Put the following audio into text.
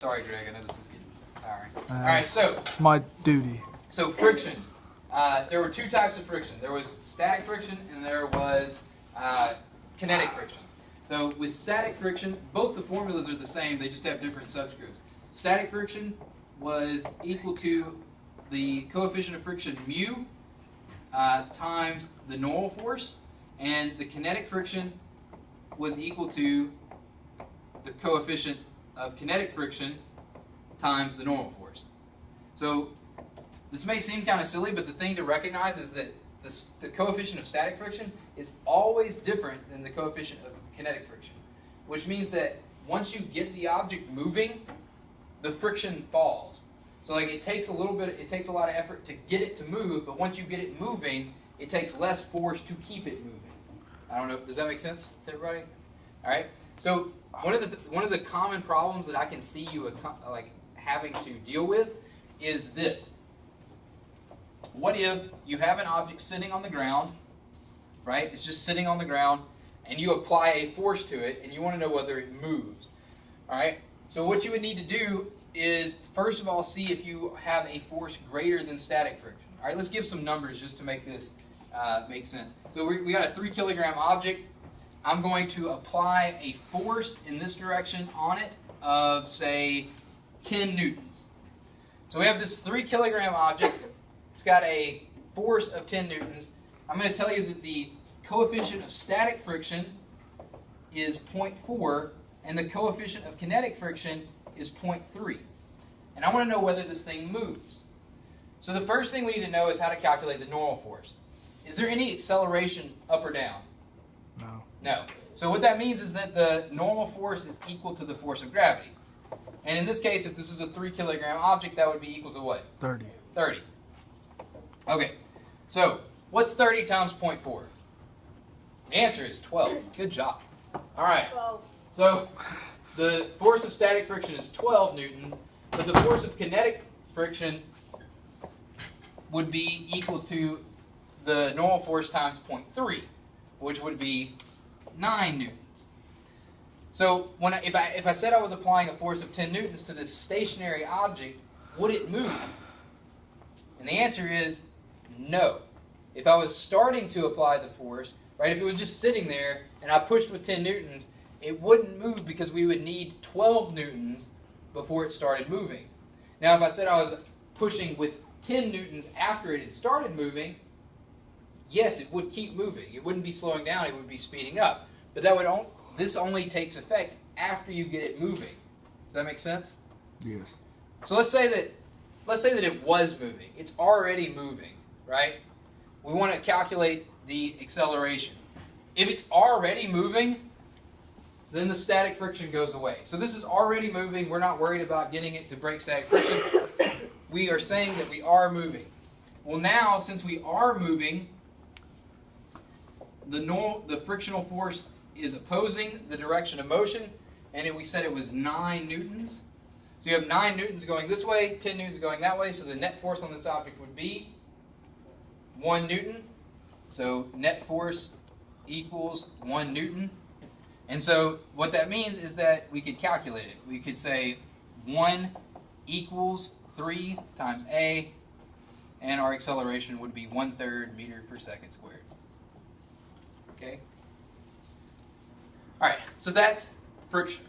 Sorry, Greg, I know this is getting tiring. All right, so it's my duty. So friction. There were two types of friction. There was static friction and there was kinetic friction. So with static friction, both the formulas are the same. They just have different subscripts. Static friction was equal to the coefficient of friction mu times the normal force, and the kinetic friction was equal to the coefficient of kinetic friction times the normal force. So this may seem kind of silly, but the thing to recognize is that the coefficient of static friction is always different than the coefficient of kinetic friction, which means that once you get the object moving, the friction falls. So like it takes a lot of effort to get it to move, but once you get it moving, it takes less force to keep it moving. I don't know, does that make sense to everybody? All right. So one of the common problems that I can see you like having to deal with is this. What if you have an object sitting on the ground, right? It's just sitting on the ground, and you apply a force to it, and you want to know whether it moves. All right. So what you would need to do is first of all see if you have a force greater than static friction. All right. Let's give some numbers just to make this make sense. So we got a 3 kilogram object. I'm going to apply a force in this direction on it of, say, 10 newtons. So we have this 3 kilogram object. It's got a force of 10 newtons. I'm going to tell you that the coefficient of static friction is 0.4 and the coefficient of kinetic friction is 0.3. And I want to know whether this thing moves. So the first thing we need to know is how to calculate the normal force. Is there any acceleration up or down? No. No. So what that means is that the normal force is equal to the force of gravity. And in this case, if this is a 3 kilogram object, that would be equal to what? 30. 30. Okay. So what's 30 times 0.4? The answer is 12. Good job. All right. 12. So the force of static friction is 12 newtons, but the force of kinetic friction would be equal to the normal force times 0.3, which would be 9 newtons. So if I said I was applying a force of 10 newtons to this stationary object, would it move? And the answer is no. If I was starting to apply the force, right, if it was just sitting there and I pushed with 10 newtons, it wouldn't move because we would need 12 newtons before it started moving. Now if I said I was pushing with 10 newtons after it had started moving, yes, it would keep moving. It wouldn't be slowing down, it would be speeding up. But this only takes effect after you get it moving. Does that make sense? Yes. So let's say that it was moving. It's already moving, right? We want to calculate the acceleration. If it's already moving, then the static friction goes away. So this is already moving. We're not worried about getting it to break static friction. We are saying that we are moving. Well, now, since we are moving, the frictional force is opposing the direction of motion, and we said it was 9 newtons. So you have 9 newtons going this way, 10 newtons going that way, so the net force on this object would be 1 newton. So net force equals 1 newton. And so what that means is that we could calculate it. We could say 1 equals 3 times a, and our acceleration would be 1/3 meter per second squared. Okay? All right, so that's friction.